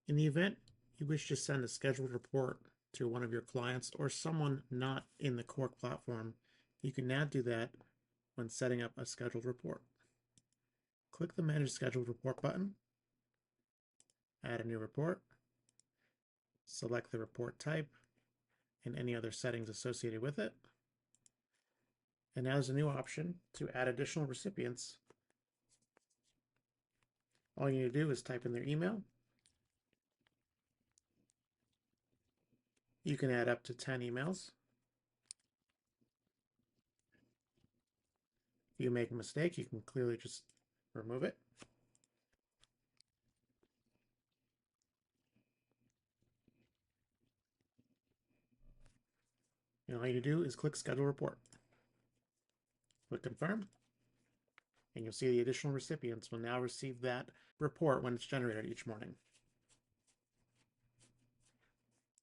In the event you wish to send a scheduled report to one of your clients or someone not in the Cork platform, you can now do that when setting up a scheduled report. Click the Manage Scheduled Report button, add a new report, select the report type and any other settings associated with it. And now there's a new option to add additional recipients. All you need to do is type in their email. You can add up to 10 emails. If you make a mistake, you can clearly just remove it. And all you do is click Schedule Report. Click Confirm, and you'll see the additional recipients will now receive that report when it's generated each morning.